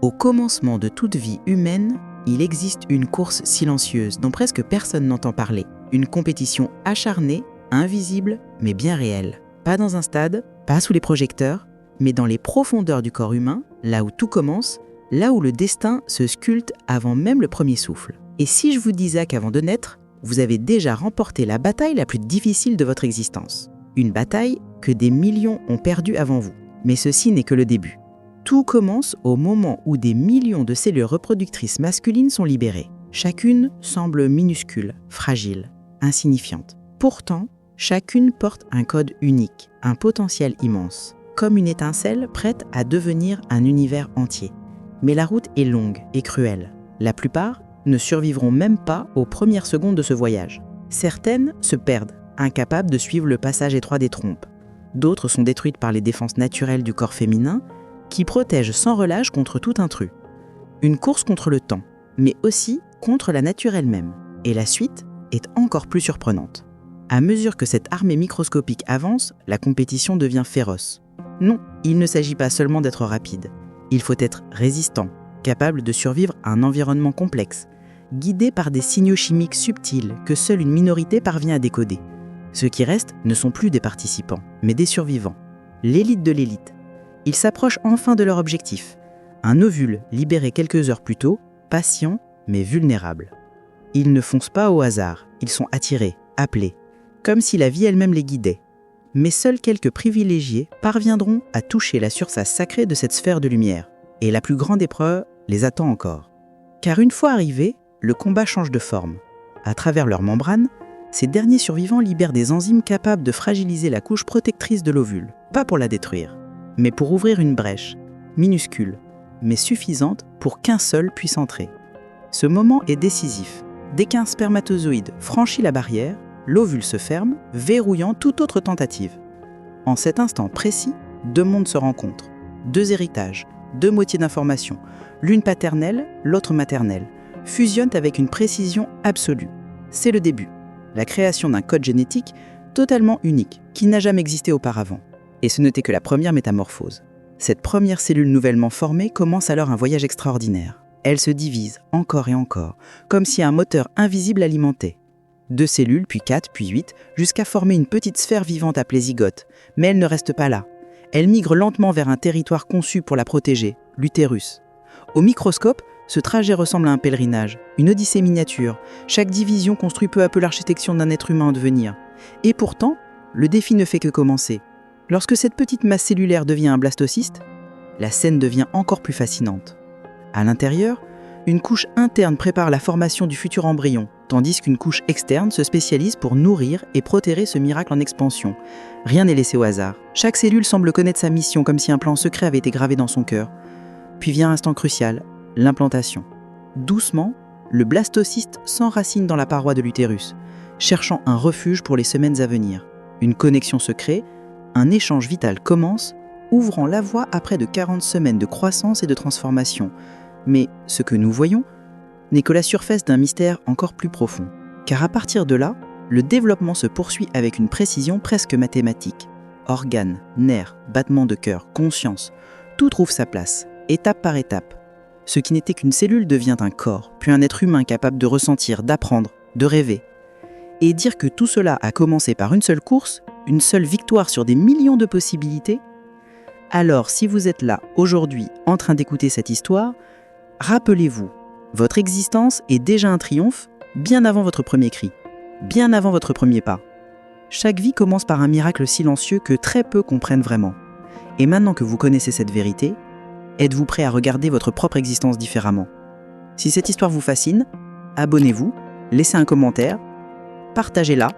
Au commencement de toute vie humaine, il existe une course silencieuse dont presque personne n'entend parler. Une compétition acharnée, invisible, mais bien réelle. Pas dans un stade, pas sous les projecteurs, mais dans les profondeurs du corps humain, là où tout commence, là où le destin se sculpte avant même le premier souffle. Et si je vous disais qu'avant de naître, vous avez déjà remporté la bataille la plus difficile de votre existence. Une bataille que des millions ont perdue avant vous. Mais ceci n'est que le début. Tout commence au moment où des millions de cellules reproductrices masculines sont libérées. Chacune semble minuscule, fragile, insignifiante. Pourtant, chacune porte un code unique, un potentiel immense, comme une étincelle prête à devenir un univers entier. Mais la route est longue et cruelle. La plupart ne survivront même pas aux premières secondes de ce voyage. Certaines se perdent, incapables de suivre le passage étroit des trompes. D'autres sont détruites par les défenses naturelles du corps féminin, qui protègent sans relâche contre tout intrus. Une course contre le temps, mais aussi contre la nature elle-même. Et la suite est encore plus surprenante. À mesure que cette armée microscopique avance, la compétition devient féroce. Non, il ne s'agit pas seulement d'être rapide. Il faut être résistant, capable de survivre à un environnement complexe, guidé par des signaux chimiques subtils que seule une minorité parvient à décoder. Ceux qui restent ne sont plus des participants, mais des survivants. L'élite de l'élite. Ils s'approchent enfin de leur objectif. Un ovule libéré quelques heures plus tôt, patient mais vulnérable. Ils ne foncent pas au hasard, ils sont attirés, appelés, comme si la vie elle-même les guidait. Mais seuls quelques privilégiés parviendront à toucher la surface sacrée de cette sphère de lumière. Et la plus grande épreuve les attend encore. Car une fois arrivés, le combat change de forme. À travers leurs membranes, ces derniers survivants libèrent des enzymes capables de fragiliser la couche protectrice de l'ovule, pas pour la détruire, mais pour ouvrir une brèche, minuscule, mais suffisante pour qu'un seul puisse entrer. Ce moment est décisif. Dès qu'un spermatozoïde franchit la barrière, l'ovule se ferme, verrouillant toute autre tentative. En cet instant précis, deux mondes se rencontrent. Deux héritages, deux moitiés d'information, l'une paternelle, l'autre maternelle, fusionnent avec une précision absolue. C'est le début, la création d'un code génétique totalement unique, qui n'a jamais existé auparavant. Et ce n'était que la première métamorphose. Cette première cellule nouvellement formée commence alors un voyage extraordinaire. Elle se divise encore et encore, comme si un moteur invisible l'alimentait. 2 cellules, puis 4, puis 8, jusqu'à former une petite sphère vivante appelée zygote. Mais elle ne reste pas là. Elle migre lentement vers un territoire conçu pour la protéger, l'utérus. Au microscope, ce trajet ressemble à un pèlerinage, une odyssée miniature. Chaque division construit peu à peu l'architecture d'un être humain en devenir. Et pourtant, le défi ne fait que commencer. Lorsque cette petite masse cellulaire devient un blastocyste, la scène devient encore plus fascinante. À l'intérieur, une couche interne prépare la formation du futur embryon, tandis qu'une couche externe se spécialise pour nourrir et protéger ce miracle en expansion. Rien n'est laissé au hasard. Chaque cellule semble connaître sa mission, comme si un plan secret avait été gravé dans son cœur. Puis vient un instant crucial, l'implantation. Doucement, le blastocyste s'enracine dans la paroi de l'utérus, cherchant un refuge pour les semaines à venir. Une connexion se crée, un échange vital commence, ouvrant la voie à près de 40 semaines de croissance et de transformation. Mais ce que nous voyons n'est que la surface d'un mystère encore plus profond. Car à partir de là, le développement se poursuit avec une précision presque mathématique. Organes, nerfs, battements de cœur, conscience, tout trouve sa place, étape par étape. Ce qui n'était qu'une cellule devient un corps, puis un être humain capable de ressentir, d'apprendre, de rêver. Et dire que tout cela a commencé par une seule course, une seule victoire sur des millions de possibilités, alors si vous êtes là aujourd'hui en train d'écouter cette histoire, rappelez-vous, votre existence est déjà un triomphe bien avant votre premier cri, bien avant votre premier pas. Chaque vie commence par un miracle silencieux que très peu comprennent vraiment. Et maintenant que vous connaissez cette vérité, êtes-vous prêt à regarder votre propre existence différemment? Si cette histoire vous fascine, abonnez-vous, laissez un commentaire, partagez-la